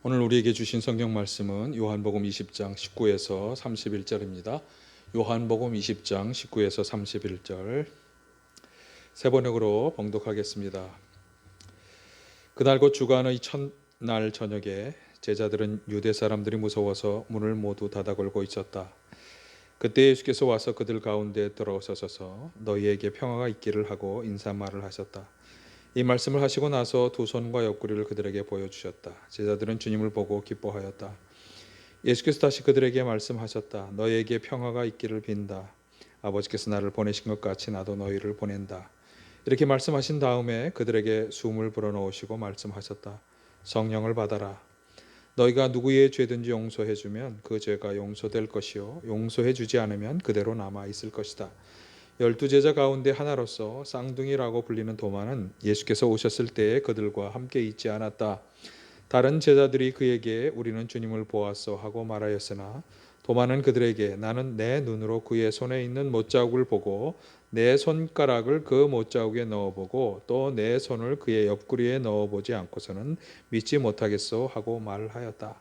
오늘 우리에게 주신 성경 말씀은 요한복음 20장 19에서 31절입니다. 요한복음 20장 19에서 31절 세 번역으로 봉독하겠습니다. 그날 곧 주간의 첫날 저녁에 제자들은 유대 사람들이 무서워서 문을 모두 닫아 걸고 있었다. 그때 예수께서 와서 그들 가운데 들어서셔서 너희에게 평화가 있기를 하고 인사말을 하셨다. 이 말씀을 하시고 나서 두 손과 옆구리를 그들에게 보여주셨다. 제자들은 주님을 보고 기뻐하였다. 예수께서 다시 그들에게 말씀하셨다. 너희에게 평화가 있기를 빈다. 아버지께서 나를 보내신 것 같이 나도 너희를 보낸다. 이렇게 말씀하신 다음에 그들에게 숨을 불어넣으시고 말씀하셨다. 성령을 받아라. 너희가 누구의 죄든지 용서해 주면 그 죄가 용서될 것이요 용서해 주지 않으면 그대로 남아 있을 것이다. 12제자 가운데 하나로서 쌍둥이라고 불리는 도마는 예수께서 오셨을 때에 그들과 함께 있지 않았다. 다른 제자들이 그에게 우리는 주님을 보았어 하고 말하였으나 도마는 그들에게 나는 내 눈으로 그의 손에 있는 못자국을 보고 내 손가락을 그 못자국에 넣어보고 또 내 손을 그의 옆구리에 넣어보지 않고서는 믿지 못하겠소 하고 말하였다.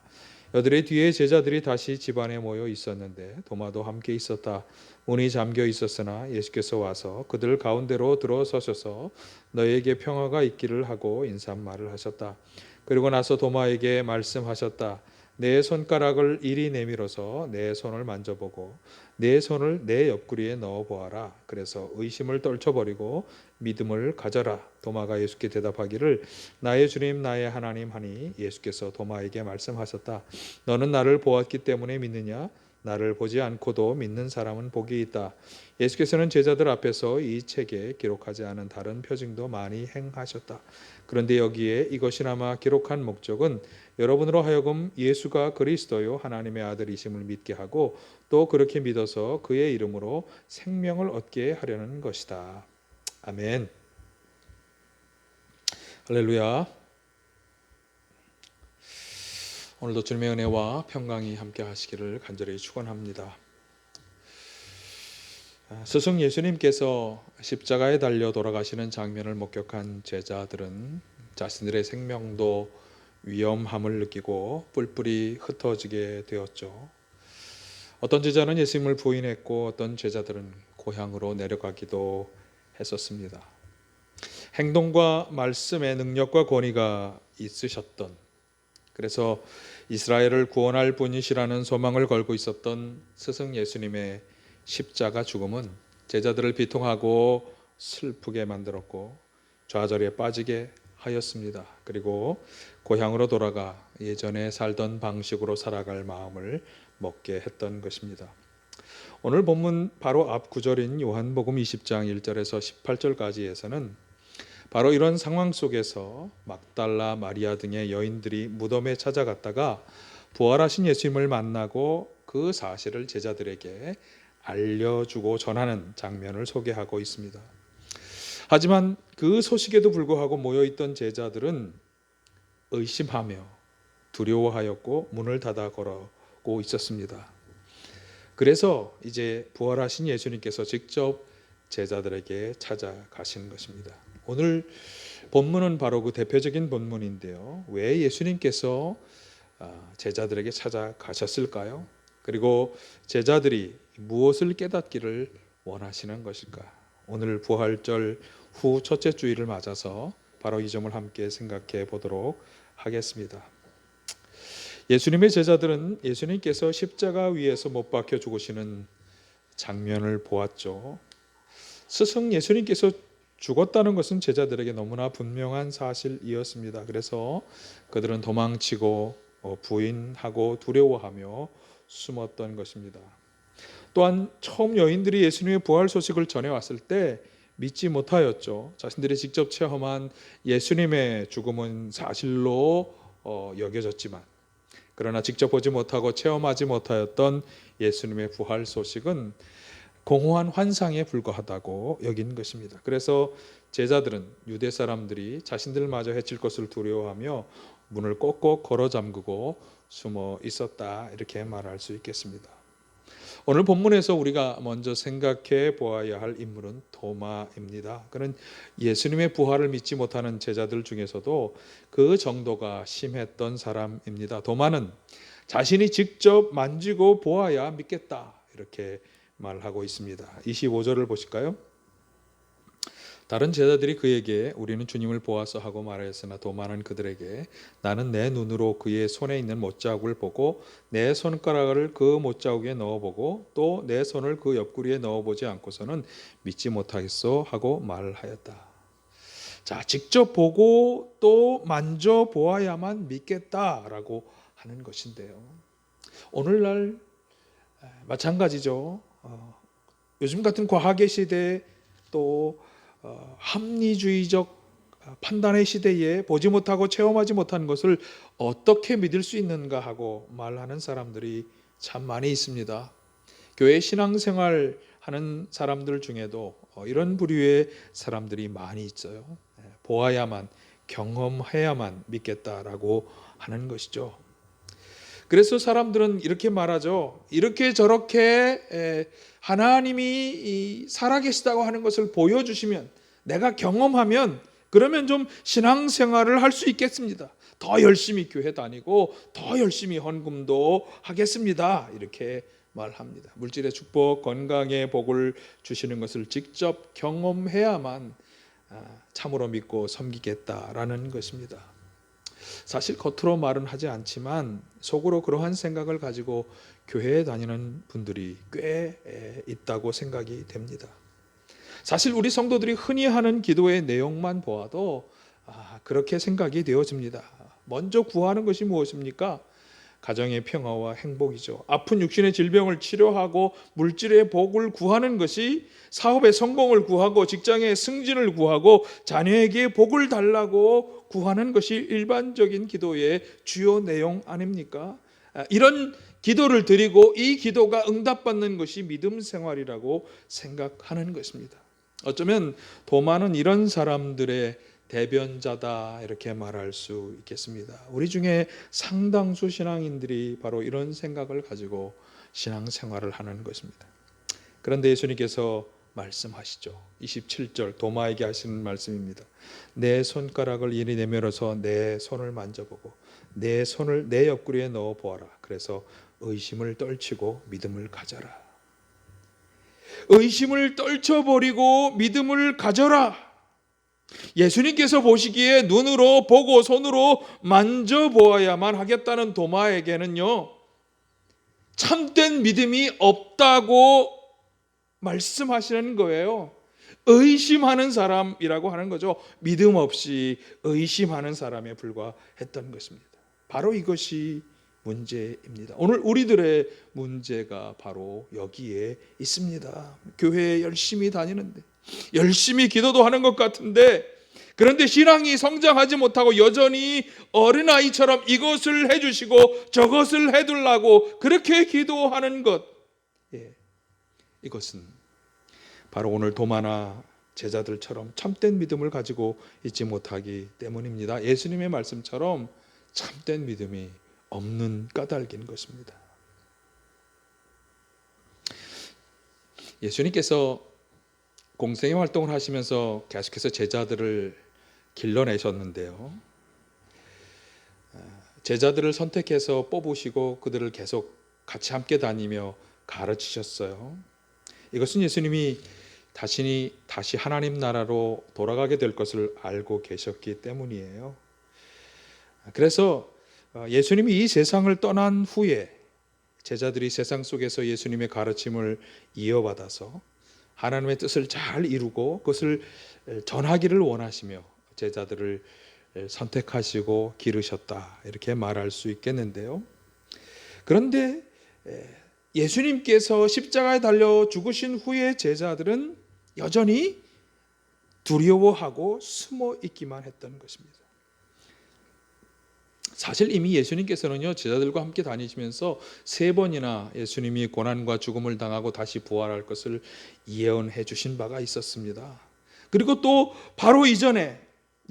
여들의 뒤에 제자들이 다시 집안에 모여 있었는데 도마도 함께 있었다. 문이 잠겨 있었으나 예수께서 와서 그들 가운데로 들어서셔서 너희에게 평화가 있기를 하고 인사말을 하셨다. 그리고 나서 도마에게 말씀하셨다. 내 손가락을 이리 내밀어서 내 손을 만져보고 내 손을 내 옆구리에 넣어보아라. 그래서 의심을 떨쳐버리고 믿음을 가져라. 도마가 예수께 대답하기를 나의 주님 나의 하나님 하니 예수께서 도마에게 말씀하셨다. 너는 나를 보았기 때문에 믿느냐? 나를 보지 않고도 믿는 사람은 복이 있다. 예수께서는 제자들 앞에서 이 책에 기록하지 않은 다른 표징도 많이 행하셨다. 그런데 여기에 이것이나마 기록한 목적은 여러분으로 하여금 예수가 그리스도요 하나님의 아들이심을 믿게 하고 또 그렇게 믿어서 그의 이름으로 생명을 얻게 하려는 것이다. 아멘. 할렐루야. 오늘도 주님의 은혜와 평강이 함께 하시기를 간절히 축원합니다. 스승 예수님께서 십자가에 달려 돌아가시는 장면을 목격한 제자들은 자신들의 생명도 위험함을 느끼고 뿔뿔이 흩어지게 되었죠. 어떤 제자는 예수님을 부인했고 어떤 제자들은 고향으로 내려가기도 했었습니다. 행동과 말씀의 능력과 권위가 있으셨던, 그래서 이스라엘을 구원할 분이시라는 소망을 걸고 있었던 스승 예수님의 십자가 죽음은 제자들을 비통하고 슬프게 만들었고 좌절에 빠지게 하였습니다. 그리고 고향으로 돌아가 예전에 살던 방식으로 살아갈 마음을 먹게 했던 것입니다. 오늘 본문 바로 앞 구절인 요한복음 20장 1절에서 18절까지에서는 바로 이런 상황 속에서 막달라 마리아 등의 여인들이 무덤에 찾아갔다가 부활하신 예수님을 만나고 그 사실을 제자들에게 알려주고 전하는 장면을 소개하고 있습니다. 하지만 그 소식에도 불구하고 모여있던 제자들은 의심하며 두려워하였고 문을 닫아 걸어오고 있었습니다. 그래서 이제 부활하신 예수님께서 직접 제자들에게 찾아가신 것입니다. 오늘 본문은 바로 그 대표적인 본문인데요. 왜 예수님께서 제자들에게 찾아가셨을까요? 그리고 제자들이 무엇을 깨닫기를 원하시는 것일까? 오늘 부활절 후 첫째 주일을 맞아서 바로 이 점을 함께 생각해 보도록 하겠습니다. 예수님의 제자들은 예수님께서 십자가 위에서 못 박혀 죽으시는 장면을 보았죠. 스승 예수님께서 죽었다는 것은 제자들에게 너무나 분명한 사실이었습니다. 그래서 그들은 도망치고 부인하고 두려워하며 숨었던 것입니다. 또한 처음 여인들이 예수님의 부활 소식을 전해왔을 때 믿지 못하였죠. 자신들이 직접 체험한 예수님의 죽음은 사실로 여겨졌지만 그러나 직접 보지 못하고 체험하지 못하였던 예수님의 부활 소식은 공허한 환상에 불과하다고 여긴 것입니다. 그래서 제자들은 유대 사람들이 자신들마저 해칠 것을 두려워하며 문을 꼭꼭 걸어 잠그고 숨어 있었다, 이렇게 말할 수 있겠습니다. 오늘 본문에서 우리가 먼저 생각해 보아야 할 인물은 도마입니다. 그는 예수님의 부활을 믿지 못하는 제자들 중에서도 그 정도가 심했던 사람입니다. 도마는 자신이 직접 만지고 보아야 믿겠다, 이렇게 말하고 있습니다. 25절을 보실까요? 다른 제자들이 그에게 우리는 주님을 보아서 하고 말하였으나 도마는 그들에게 나는 내 눈으로 그의 손에 있는 못자국을 보고 내 손가락을 그 못자국에 넣어보고 또 내 손을 그 옆구리에 넣어보지 않고서는 믿지 못하겠소 하고 말하였다. 자, 직접 보고 또 만져보아야만 믿겠다라고 하는 것인데요. 오늘날 마찬가지죠. 요즘 같은 과학의 시대에 또 합리주의적 판단의 시대에 보지 못하고 체험하지 못한 것을 어떻게 믿을 수 있는가 하고 말하는 사람들이 참 많이 있습니다. 교회 신앙생활 하는 사람들 중에도 이런 부류의 사람들이 많이 있어요. 보아야만, 경험해야만 믿겠다라고 하는 것이죠. 그래서 사람들은 이렇게 말하죠. 이렇게 저렇게 하나님이 살아계시다고 하는 것을 보여주시면, 내가 경험하면 그러면 좀 신앙생활을 할 수 있겠습니다. 더 열심히 교회 다니고 더 열심히 헌금도 하겠습니다. 이렇게 말합니다. 물질의 축복, 건강의 복을 주시는 것을 직접 경험해야만 참으로 믿고 섬기겠다라는 것입니다. 사실 겉으로 말은 하지 않지만 속으로 그러한 생각을 가지고 교회에 다니는 분들이 꽤 있다고 생각이 됩니다. 사실 우리 성도들이 흔히 하는 기도의 내용만 보아도 그렇게 생각이 되어집니다. 먼저 구하는 것이 무엇입니까? 가정의 평화와 행복이죠. 아픈 육신의 질병을 치료하고 물질의 복을 구하는 것이, 사업의 성공을 구하고 직장의 승진을 구하고 자녀에게 복을 달라고 구하는 것이 일반적인 기도의 주요 내용 아닙니까? 이런 기도를 드리고 이 기도가 응답받는 것이 믿음 생활이라고 생각하는 것입니다. 어쩌면 도마는 이런 사람들의 대변자다, 이렇게 말할 수 있겠습니다. 우리 중에 상당수 신앙인들이 바로 이런 생각을 가지고 신앙생활을 하는 것입니다. 그런데 예수님께서 말씀하시죠. 27절 도마에게 하시는 말씀입니다. 내 손가락을 이리 내밀어서 내 손을 만져보고 내 손을 내 옆구리에 넣어 보아라. 그래서 의심을 떨치고 믿음을 가져라. 의심을 떨쳐버리고 믿음을 가져라. 예수님께서 보시기에 눈으로 보고 손으로 만져보아야만 하겠다는 도마에게는요, 참된 믿음이 없다고 말씀하시는 거예요. 의심하는 사람이라고 하는 거죠. 믿음 없이 의심하는 사람에 불과했던 것입니다. 바로 이것이 문제입니다. 오늘 우리들의 문제가 바로 여기에 있습니다. 교회에 열심히 다니는데, 열심히 기도도 하는 것 같은데, 그런데 신앙이 성장하지 못하고 여전히 어린아이처럼 이것을 해주시고 저것을 해둘라고 그렇게 기도하는 것, 이것은 바로 오늘 도마나 제자들처럼 참된 믿음을 가지고 있지 못하기 때문입니다. 예수님의 말씀처럼 참된 믿음이 없는 까닭인 것입니다. 예수님께서 공생의 활동을 하시면서 계속해서 제자들을 길러내셨는데요, 제자들을 선택해서 뽑으시고 그들을 계속 같이 함께 다니며 가르치셨어요. 이것은 예수님이 다시 하나님 나라로 돌아가게 될 것을 알고 계셨기 때문이에요. 그래서 예수님이 이 세상을 떠난 후에 제자들이 세상 속에서 예수님의 가르침을 이어받아서 하나님의 뜻을 잘 이루고 그것을 전하기를 원하시며 제자들을 선택하시고 기르셨다, 이렇게 말할 수 있겠는데요. 그런데 예수님께서 십자가에 달려 죽으신 후에 제자들은 여전히 두려워하고 숨어 있기만 했던 것입니다. 사실 이미 예수님께서는요, 제자들과 함께 다니시면서 3번이나 예수님이 고난과 죽음을 당하고 다시 부활할 것을 예언해 주신 바가 있었습니다. 그리고 또 바로 이전에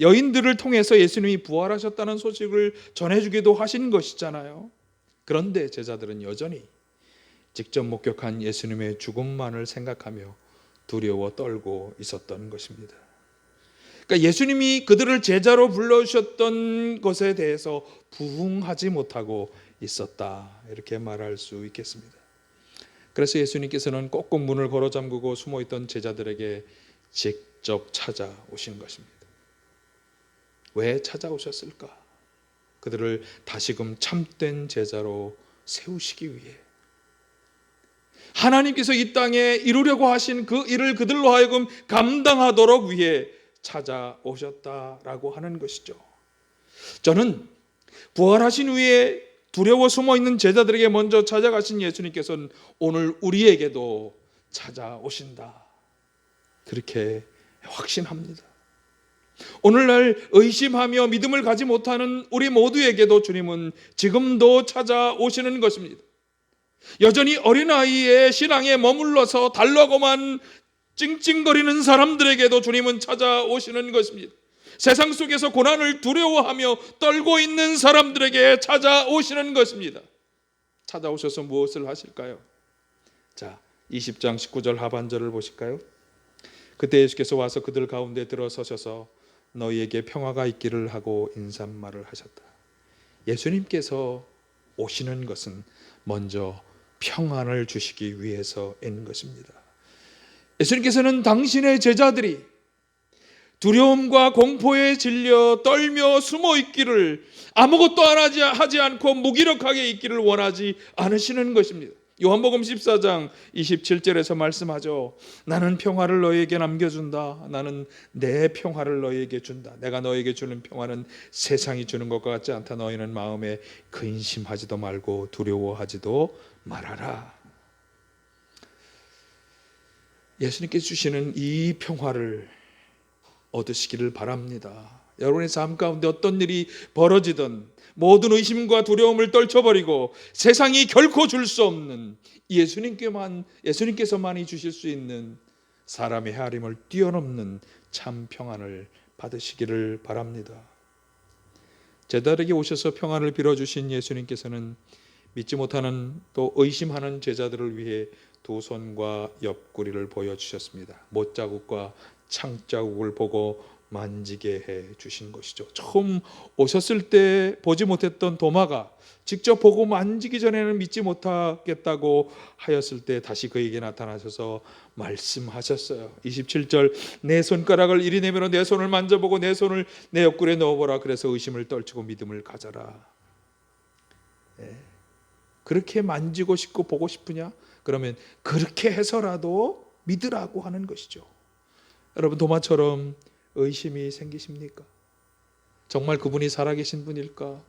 여인들을 통해서 예수님이 부활하셨다는 소식을 전해주기도 하신 것이잖아요. 그런데 제자들은 여전히 직접 목격한 예수님의 죽음만을 생각하며 두려워 떨고 있었던 것입니다. 그러니까 예수님이 그들을 제자로 불러주셨던 것에 대해서 부응하지 못하고 있었다, 이렇게 말할 수 있겠습니다. 그래서 예수님께서는 꼭꼭 문을 걸어 잠그고 숨어있던 제자들에게 직접 찾아오신 것입니다. 왜 찾아오셨을까? 그들을 다시금 참된 제자로 세우시기 위해, 하나님께서 이 땅에 이루려고 하신 그 일을 그들로 하여금 감당하도록 위해 찾아오셨다라고 하는 것이죠. 저는 부활하신 후에 두려워 숨어있는 제자들에게 먼저 찾아가신 예수님께서는 오늘 우리에게도 찾아오신다, 그렇게 확신합니다. 오늘날 의심하며 믿음을 가지 못하는 우리 모두에게도 주님은 지금도 찾아오시는 것입니다. 여전히 어린아이의 신앙에 머물러서 달라고만 찡찡거리는 사람들에게도 주님은 찾아오시는 것입니다. 세상 속에서 고난을 두려워하며 떨고 있는 사람들에게 찾아오시는 것입니다. 찾아오셔서 무엇을 하실까요? 자, 20장 19절 하반절을 보실까요? 그때 예수께서 와서 그들 가운데 들어서셔서 너희에게 평화가 있기를 하고 인사말을 하셨다. 예수님께서 오시는 것은 먼저 평안을 주시기 위해서인 것입니다. 예수님께서는 당신의 제자들이 두려움과 공포에 질려 떨며 숨어 있기를, 아무것도 하지 않고 무기력하게 있기를 원하지 않으시는 것입니다. 요한복음 14장 27절에서 말씀하죠. 나는 평화를 너희에게 남겨준다. 나는 내 평화를 너희에게 준다. 내가 너희에게 주는 평화는 세상이 주는 것과 같지 않다. 너희는 마음에 근심하지도 말고 두려워하지도 말아라. 예수님께서 주시는 이 평화를 얻으시기를 바랍니다. 여러분의 삶 가운데 어떤 일이 벌어지든 모든 의심과 두려움을 떨쳐버리고 세상이 결코 줄 수 없는 예수님께서만이 주실 수 있는 사람의 헤아림을 뛰어넘는 참 평안을 받으시기를 바랍니다. 제자들에게 오셔서 평안을 빌어주신 예수님께서는 믿지 못하는 또 의심하는 제자들을 위해 두 손과 옆구리를 보여주셨습니다. 못자국과 창자국을 보고 만지게 해 주신 것이죠. 처음 오셨을 때 보지 못했던 도마가 직접 보고 만지기 전에는 믿지 못하겠다고 하였을 때 다시 그에게 나타나셔서 말씀하셨어요. 27절 내 손가락을 이리 내밀어 내 손을 만져보고 내 손을 내 옆구리에 넣어보라. 그래서 의심을 떨치고 믿음을 가져라. 그렇게 만지고 싶고 보고 싶으냐? 그러면 그렇게 해서라도 믿으라고 하는 것이죠. 여러분, 도마처럼 의심이 생기십니까? 정말 그분이 살아계신 분일까?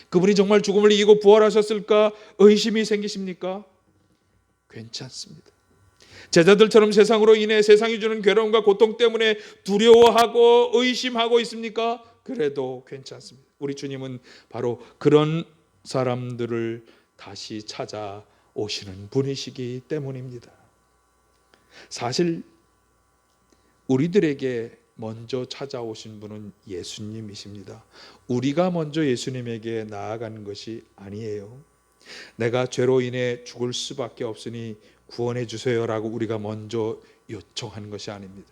그분이 정말 죽음을 이기고 부활하셨을까? 의심이 생기십니까? 괜찮습니다. 제자들처럼 세상으로 인해 세상이 주는 괴로움과 고통 때문에 두려워하고 의심하고 있습니까? 그래도 괜찮습니다. 우리 주님은 바로 그런 사람들을 다시 찾아오시는 분이시기 때문입니다. 사실 우리들에게 먼저 찾아오신 분은 예수님이십니다. 우리가 먼저 예수님에게 나아가는 것이 아니에요. 내가 죄로 인해 죽을 수밖에 없으니 구원해 주세요라고 우리가 먼저 요청하는 것이 아닙니다.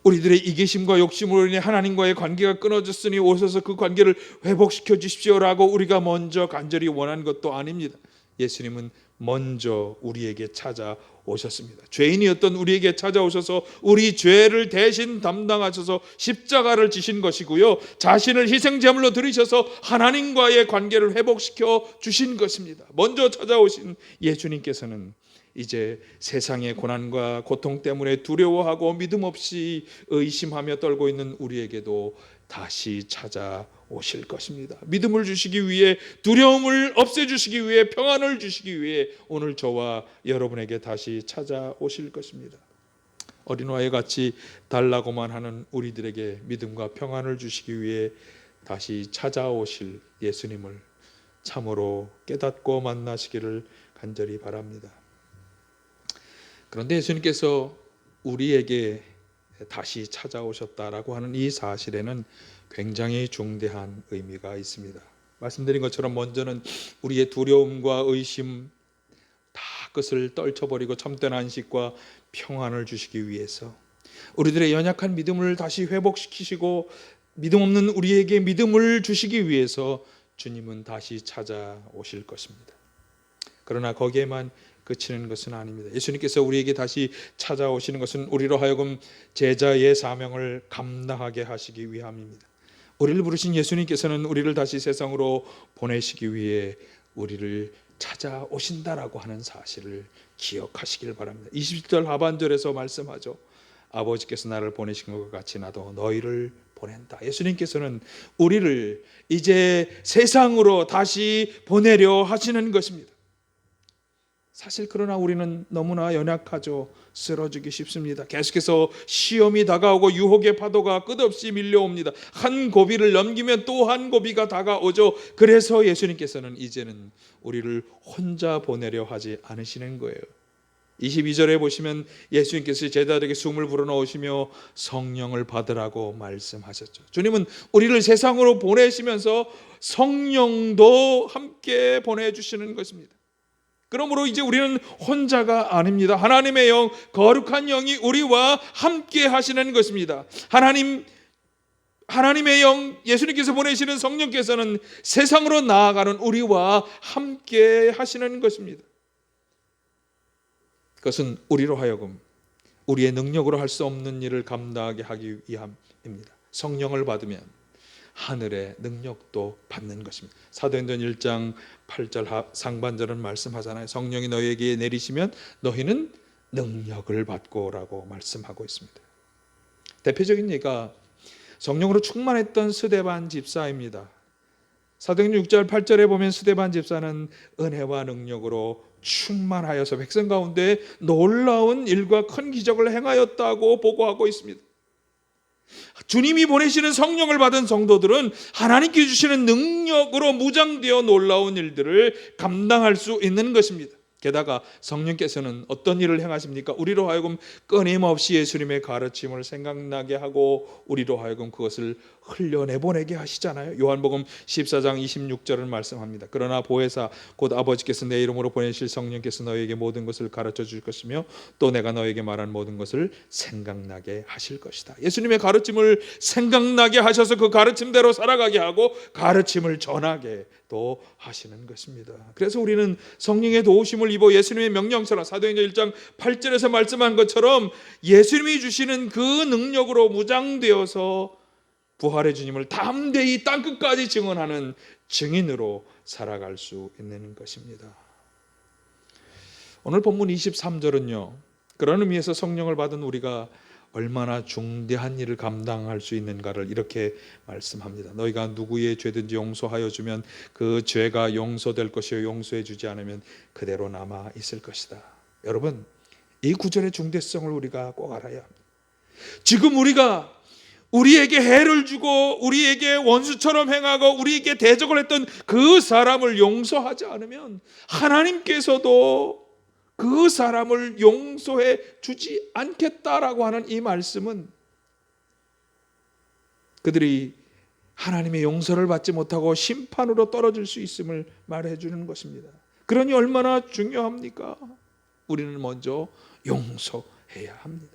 우리들의 이기심과 욕심으로 인해 하나님과의 관계가 끊어졌으니 오셔서 그 관계를 회복시켜 주십시오라고 우리가 먼저 간절히 원하는 것도 아닙니다. 예수님은 먼저 우리에게 찾아오셨습니다. 죄인이었던 우리에게 찾아오셔서 우리 죄를 대신 담당하셔서 십자가를 지신 것이고요, 자신을 희생제물로 드리셔서 하나님과의 관계를 회복시켜 주신 것입니다. 먼저 찾아오신 예수님께서는 이제 세상의 고난과 고통 때문에 두려워하고 믿음 없이 의심하며 떨고 있는 우리에게도 다시 찾아오실 것입니다. 믿음을 주시기 위해, 두려움을 없애주시기 위해, 평안을 주시기 위해 오늘 저와 여러분에게 다시 찾아오실 것입니다. 어린아이 같이 달라고만 하는 우리들에게 믿음과 평안을 주시기 위해 다시 찾아오실 예수님을 참으로 깨닫고 만나시기를 간절히 바랍니다. 그런데 예수님께서 우리에게 다시 찾아오셨다라고 하는 이 사실에는 굉장히 중대한 의미가 있습니다. 말씀드린 것처럼 먼저는 우리의 두려움과 의심 다 끝을 떨쳐버리고 참된 안식과 평안을 주시기 위해서, 우리들의 연약한 믿음을 다시 회복시키시고 믿음 없는 우리에게 믿음을 주시기 위해서 주님은 다시 찾아오실 것입니다. 그러나 거기에만 그치는 것은 아닙니다. 예수님께서 우리에게 다시 찾아오시는 것은 우리로 하여금 제자의 사명을 감당하게 하시기 위함입니다. 우리를 부르신 예수님께서는 우리를 다시 세상으로 보내시기 위해 우리를 찾아오신다라고 하는 사실을 기억하시길 바랍니다. 20절 하반절에서 말씀하죠. 아버지께서 나를 보내신 것과 같이 나도 너희를 보낸다. 예수님께서는 우리를 이제 세상으로 다시 보내려 하시는 것입니다. 사실 그러나 우리는 너무나 연약하죠. 쓰러지기 쉽습니다. 계속해서 시험이 다가오고 유혹의 파도가 끝없이 밀려옵니다. 한 고비를 넘기면 또 한 고비가 다가오죠. 그래서 예수님께서는 이제는 우리를 혼자 보내려 하지 않으시는 거예요. 22절에 보시면 예수님께서 제자들에게 숨을 불어넣으시며 성령을 받으라고 말씀하셨죠. 주님은 우리를 세상으로 보내시면서 성령도 함께 보내주시는 것입니다. 그러므로 이제 우리는 혼자가 아닙니다. 하나님의 영, 거룩한 영이 우리와 함께 하시는 것입니다. 하나님의 영, 예수님께서 보내시는 성령께서는 세상으로 나아가는 우리와 함께 하시는 것입니다. 그것은 우리로 하여금 우리의 능력으로 할 수 없는 일을 감당하게 하기 위함입니다. 성령을 받으면 하늘의 능력도 받는 것입니다. 사도행전 1장 8절 상반절은 말씀하잖아요. 성령이 너희에게 내리시면 너희는 능력을 받고라고 말씀하고 있습니다. 대표적인 예가 성령으로 충만했던 스데반 집사입니다. 사도행전 6절 8절에 보면 스데반 집사는 은혜와 능력으로 충만하여서 백성 가운데 놀라운 일과 큰 기적을 행하였다고 보고하고 있습니다. 주님이 보내시는 성령을 받은 성도들은 하나님께 주시는 능력으로 무장되어 놀라운 일들을 감당할 수 있는 것입니다. 게다가 성령께서는 어떤 일을 행하십니까? 우리로 하여금 끊임없이 예수님의 가르침을 생각나게 하고 우리로 하여금 그것을 흘려내보내게 하시잖아요. 요한복음 14장 26절은 말씀합니다. 그러나 보혜사 곧 아버지께서 내 이름으로 보내실 성령께서 너희에게 모든 것을 가르쳐 줄 것이며 또 내가 너희에게 말한 모든 것을 생각나게 하실 것이다. 예수님의 가르침을 생각나게 하셔서 그 가르침대로 살아가게 하고 가르침을 전하게 또 하시는 것입니다. 그래서 우리는 성령의 도우심을 입어 예수님의 명령처럼 사도행전 1장 8절에서 말씀한 것처럼 예수님이 주시는 그 능력으로 무장되어서 부활의 주님을 담대히 땅끝까지 증언하는 증인으로 살아갈 수 있는 것입니다. 오늘 본문 23절은요, 그런 의미에서 성령을 받은 우리가 얼마나 중대한 일을 감당할 수 있는가를 이렇게 말씀합니다. 너희가 누구의 죄든지 용서하여 주면 그 죄가 용서될 것이요 용서해 주지 않으면 그대로 남아 있을 것이다. 여러분, 이 구절의 중대성을 우리가 꼭 알아야 합니다. 지금 우리가 우리에게 해를 주고 우리에게 원수처럼 행하고 우리에게 대적을 했던 그 사람을 용서하지 않으면 하나님께서도 그 사람을 용서해 주지 않겠다라고 하는 이 말씀은 그들이 하나님의 용서를 받지 못하고 심판으로 떨어질 수 있음을 말해 주는 것입니다. 그러니 얼마나 중요합니까? 우리는 먼저 용서해야 합니다.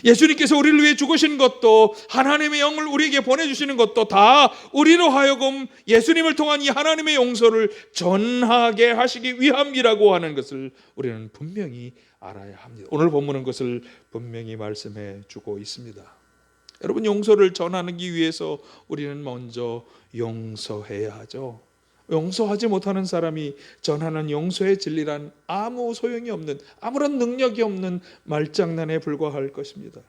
예수님께서 우리를 위해 죽으신 것도 하나님의 영을 우리에게 보내주시는 것도 다 우리로 하여금 예수님을 통한 이 하나님의 용서를 전하게 하시기 위함이라고 하는 것을 우리는 분명히 알아야 합니다. 오늘 본문은 그것을 분명히 말씀해 주고 있습니다. 여러분, 용서를 전하기 위해서 우리는 먼저 용서해야 하죠. 용서하지 못하는 사람이 전하는 용서의 진리란 아무 소용이 없는, 아무런 능력이 없는 말장난에 불과할 것입니다.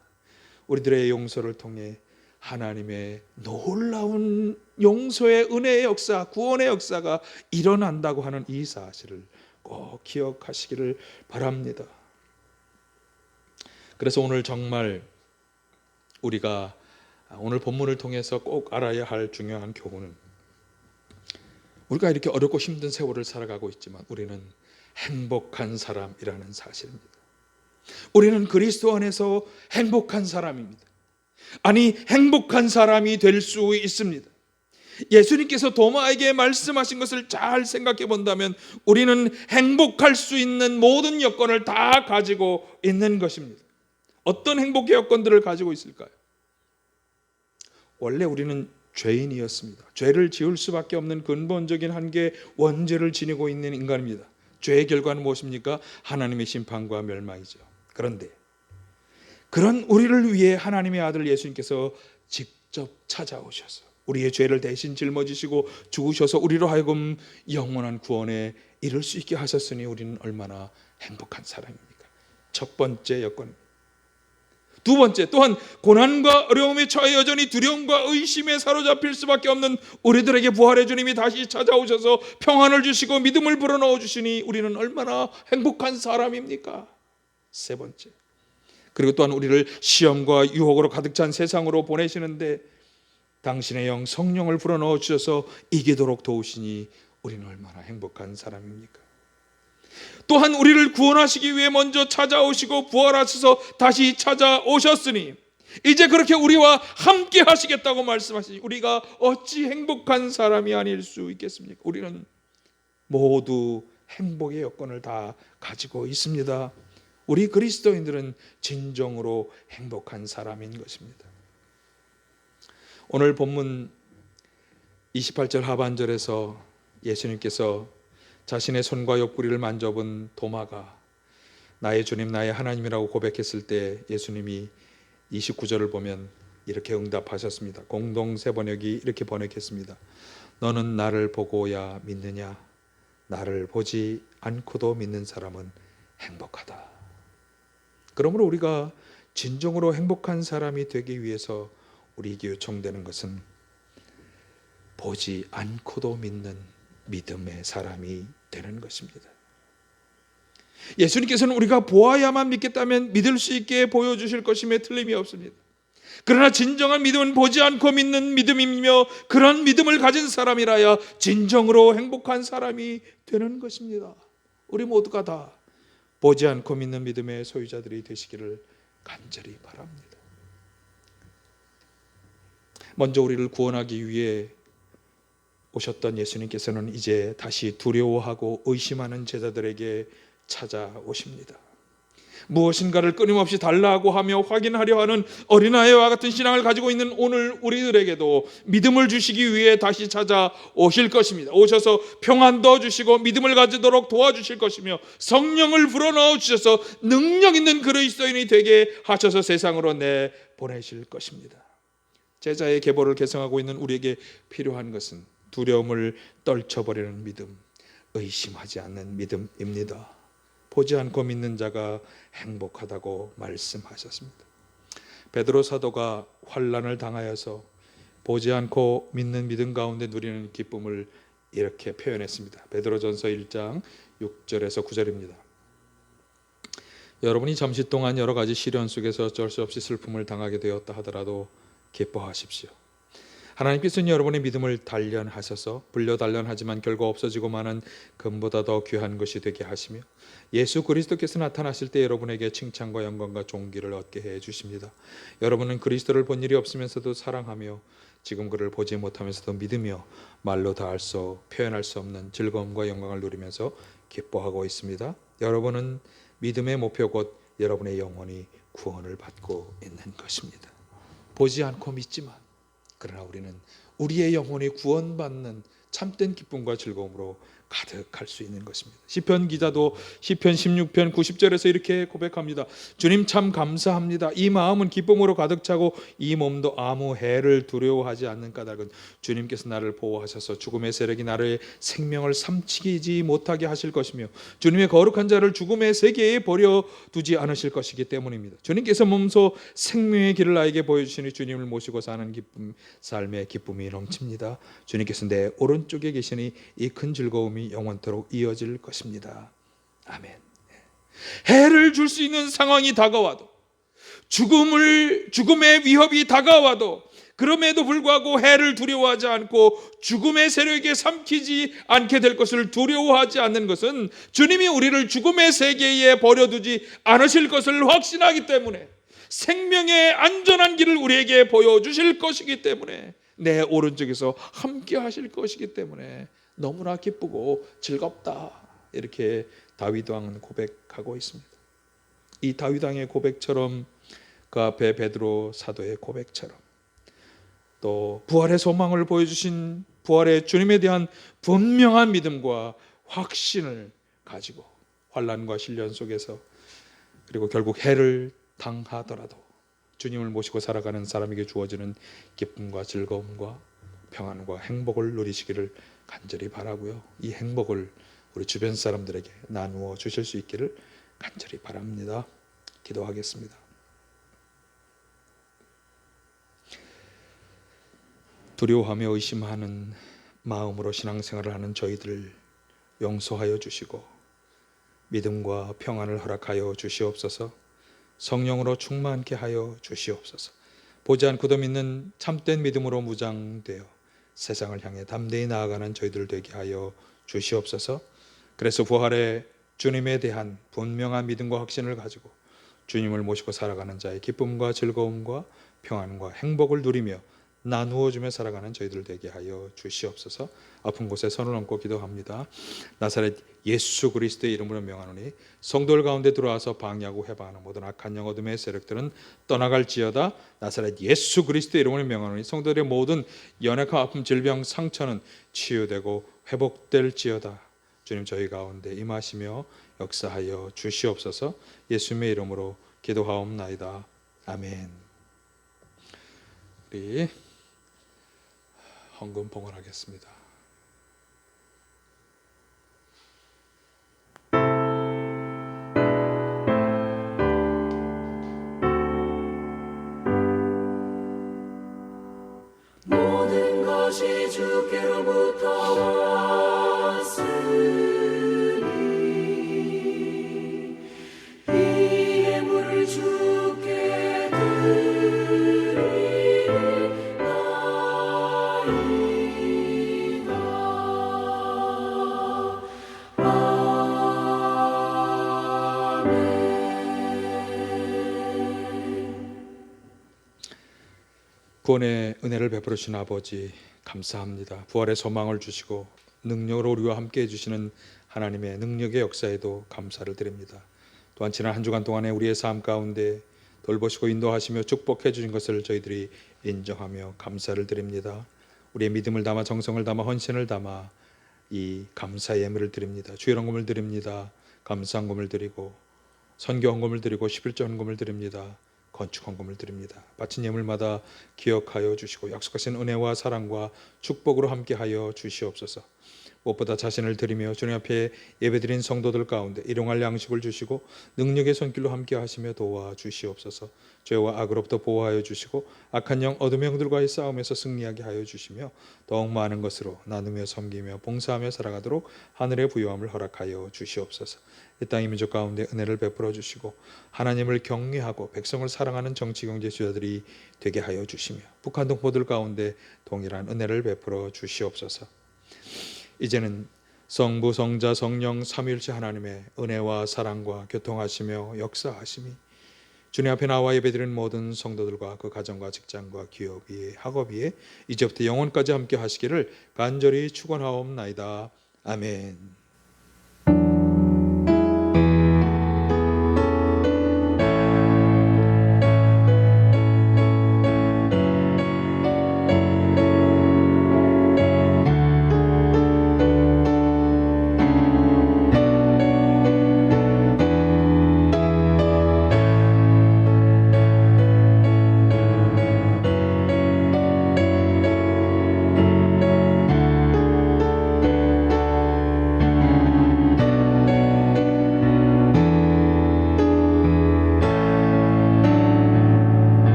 우리들의 용서를 통해 하나님의 놀라운 용서의 은혜의 역사, 구원의 역사가 일어난다고 하는 이 사실을 꼭 기억하시기를 바랍니다. 그래서 오늘 정말 우리가 오늘 본문을 통해서 꼭 알아야 할 중요한 교훈은, 우리가 이렇게 어렵고 힘든 세월을 살아가고 있지만 우리는 행복한 사람이라는 사실입니다. 우리는 그리스도 안에서 행복한 사람입니다. 아니, 행복한 사람이 될 수 있습니다. 예수님께서 도마에게 말씀하신 것을 잘 생각해 본다면 우리는 행복할 수 있는 모든 여건을 다 가지고 있는 것입니다. 어떤 행복의 여건들을 가지고 있을까요? 원래 우리는 죄인이었습니다. 죄를 지을 수밖에 없는 근본적인 한계, 원죄를 지니고 있는 인간입니다. 죄의 결과는 무엇입니까? 하나님의 심판과 멸망이죠. 그런데 그런 우리를 위해 하나님의 아들 예수님께서 직접 찾아오셔서 우리의 죄를 대신 짊어지시고 죽으셔서 우리로 하여금 영원한 구원에 이를 수 있게 하셨으니 우리는 얼마나 행복한 사람입니까? 첫 번째 여건입니다. 두 번째, 또한 고난과 어려움에 처해 여전히 두려움과 의심에 사로잡힐 수밖에 없는 우리들에게 부활의 주님이 다시 찾아오셔서 평안을 주시고 믿음을 불어넣어 주시니 우리는 얼마나 행복한 사람입니까? 세 번째, 그리고 또한 우리를 시험과 유혹으로 가득 찬 세상으로 보내시는데 당신의 영 성령을 불어넣어 주셔서 이기도록 도우시니 우리는 얼마나 행복한 사람입니까? 또한 우리를 구원하시기 위해 먼저 찾아오시고 부활하셔서 다시 찾아오셨으니 이제 그렇게 우리와 함께 하시겠다고 말씀하시니 우리가 어찌 행복한 사람이 아닐 수 있겠습니까? 우리는 모두 행복의 여건을 다 가지고 있습니다. 우리 그리스도인들은 진정으로 행복한 사람인 것입니다. 오늘 본문 28절 하반절에서 예수님께서 자신의 손과 옆구리를 만져본 도마가 나의 주님 나의 하나님이라고 고백했을 때 예수님이 29절을 보면 이렇게 응답하셨습니다. 공동 세번역이 이렇게 번역했습니다. 너는 나를 보고야 믿느냐? 나를 보지 않고도 믿는 사람은 행복하다. 그러므로 우리가 진정으로 행복한 사람이 되기 위해서 우리에게 요청되는 것은 보지 않고도 믿는 믿음의 사람이 되는 것입니다. 예수님께서는 우리가 보아야만 믿겠다면 믿을 수 있게 보여주실 것임에 틀림이 없습니다. 그러나 진정한 믿음은 보지 않고 믿는 믿음이며 그런 믿음을 가진 사람이라야 진정으로 행복한 사람이 되는 것입니다. 우리 모두가 다 보지 않고 믿는 믿음의 소유자들이 되시기를 간절히 바랍니다. 먼저 우리를 구원하기 위해 오셨던 예수님께서는 이제 다시 두려워하고 의심하는 제자들에게 찾아오십니다. 무엇인가를 끊임없이 달라고 하며 확인하려 하는 어린아이와 같은 신앙을 가지고 있는 오늘 우리들에게도 믿음을 주시기 위해 다시 찾아오실 것입니다. 오셔서 평안도 주시고 믿음을 가지도록 도와주실 것이며 성령을 불어넣어 주셔서 능력 있는 그리스도인이 되게 하셔서 세상으로 내보내실 것입니다. 제자의 계보를 개성하고 있는 우리에게 필요한 것은 두려움을 떨쳐버리는 믿음, 의심하지 않는 믿음입니다. 보지 않고 믿는 자가 행복하다고 말씀하셨습니다. 베드로 사도가 환난을 당하여서 보지 않고 믿는 믿음 가운데 누리는 기쁨을 이렇게 표현했습니다. 베드로전서 1장 6절에서 9절입니다. 여러분이 잠시 동안 여러 가지 시련 속에서 어쩔 수 없이 슬픔을 당하게 되었다 하더라도 기뻐하십시오. 하나님께서는 여러분의 믿음을 단련하셔서 불려 단련하지만 결과 없어지고 마는 금보다 더 귀한 것이 되게 하시며 예수 그리스도께서 나타나실 때 여러분에게 칭찬과 영광과 존귀를 얻게 해 주십니다. 여러분은 그리스도를 본 일이 없으면서도 사랑하며 지금 그를 보지 못하면서도 믿으며 말로 다할 수 표현할 수 없는 즐거움과 영광을 누리면서 기뻐하고 있습니다. 여러분은 믿음의 목표 곧 여러분의 영혼이 구원을 받고 있는 것입니다. 보지 않고 믿지만 그러나 우리는 우리의 영혼이 구원받는 참된 기쁨과 즐거움으로 가득할 수 있는 것입니다. 시편 기자도 시편 16편 90절에서 이렇게 고백합니다. 주님 참 감사합니다. 이 마음은 기쁨으로 가득 차고 이 몸도 아무 해를 두려워하지 않는 까닭은 주님께서 나를 보호하셔서 죽음의 세력이 나를 생명을 삼키지 못하게 하실 것이며 주님의 거룩한 자를 죽음의 세계에 버려두지 않으실 것이기 때문입니다. 주님께서 몸소 생명의 길을 나에게 보여주시니 주님을 모시고 사는 기쁨, 삶의 기쁨이 넘칩니다. 주님께서 내 오른쪽에 계시니 이 큰 즐거움이 영원토록 이어질 것입니다. 아멘. 해를 줄 수 있는 상황이 다가와도 죽음의 위협이 다가와도 그럼에도 불구하고 해를 두려워하지 않고 죽음의 세력에 삼키지 않게 될 것을 두려워하지 않는 것은 주님이 우리를 죽음의 세계에 버려두지 않으실 것을 확신하기 때문에 생명의 안전한 길을 우리에게 보여주실 것이기 때문에 내 오른쪽에서 함께 하실 것이기 때문에 너무나 기쁘고 즐겁다. 이렇게 다윗 왕은 고백하고 있습니다. 이 다윗 왕의 고백처럼 그 앞에 베드로 사도의 고백처럼 또 부활의 소망을 보여주신 부활의 주님에 대한 분명한 믿음과 확신을 가지고 환난과 시련 속에서 그리고 결국 해를 당하더라도 주님을 모시고 살아가는 사람에게 주어지는 기쁨과 즐거움과 평안과 행복을 누리시기를 간절히 바라고요. 이 행복을 우리 주변 사람들에게 나누어 주실 수 있기를 간절히 바랍니다. 기도하겠습니다. 두려워하며 의심하는 마음으로 신앙생활을 하는 저희들을 용서하여 주시고 믿음과 평안을 허락하여 주시옵소서. 성령으로 충만케 하여 주시옵소서. 보지 않고도 믿는 참된 믿음으로 무장되어 세상을 향해 담대히 나아가는 저희들 되게 하여 주시옵소서. 그래서 부활의 주님에 대한 분명한 믿음과 확신을 가지고 주님을 모시고 살아가는 자의 기쁨과 즐거움과 평안과 행복을 누리며 나누어 주며 살아가는 저희들 되게 하여 주시옵소서. 아픈 곳에 손을 얹고 기도합니다. 나사렛 예수 그리스도의 이름으로 명하노니 성도들 가운데 들어와서 방해하고 해방하는 모든 악한 영 어둠의 세력들은 떠나갈지어다. 나사렛 예수 그리스도의 이름으로 명하노니 성도들의 모든 연약함 아픔 질병 상처는 치유되고 회복될지어다. 주님 저희 가운데 임하시며 역사하여 주시옵소서. 예수님의 이름으로 기도하옵나이다. 아멘. 우리 헌금 봉헌하겠습니다. 모든 것이 주께로부터 왔으니 이 예물을 주께 구원의 은혜를 베풀어 주신 아버지 감사합니다. 부활의 소망을 주시고 능력으로 우리와 함께 해주시는 하나님의 능력의 역사에도 감사를 드립니다. 또한 지난 한 주간 동안에 우리의 삶 가운데 돌보시고 인도하시며 축복해 주신 것을 저희들이 인정하며 감사를 드립니다. 우리의 믿음을 담아 정성을 담아 헌신을 담아 이 감사의 예물을 드립니다. 주의 헌금을 드립니다. 감사 헌금을 드리고 선교 헌금을 드리고 11조 헌금을 드립니다. 건축 헌금을 드립니다. 바친 예물마다 기억하여 주시고 약속하신 은혜와 사랑과 축복으로 함께하여 주시옵소서. 무엇보다 자신을 드리며 주님 앞에 예배드린 성도들 가운데 일용할 양식을 주시고 능력의 손길로 함께하시며 도와주시옵소서. 죄와 악으로부터 보호하여 주시고 악한 영 어둠의 영들과의 싸움에서 승리하게 하여 주시며 더욱 많은 것으로 나누며 섬기며 봉사하며 살아가도록 하늘의 부요함을 허락하여 주시옵소서. 이 땅의 민족 가운데 은혜를 베풀어 주시고 하나님을 경외하고 백성을 사랑하는 정치 경제 지도자들이 되게 하여 주시며 북한 동포들 가운데 동일한 은혜를 베풀어 주시옵소서. 이제는 성부 성자 성령 삼위일체 하나님의 은혜와 사랑과 교통하시며 역사하심이 주님 앞에 나와 예배드리는 모든 성도들과 그 가정과 직장과 기업 위에 학업 위에 이제부터 영원까지 함께 하시기를 간절히 축원하옵나이다. 아멘.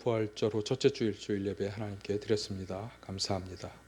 부활절 후 첫째 주일 주일 예배 하나님께 드렸습니다. 감사합니다.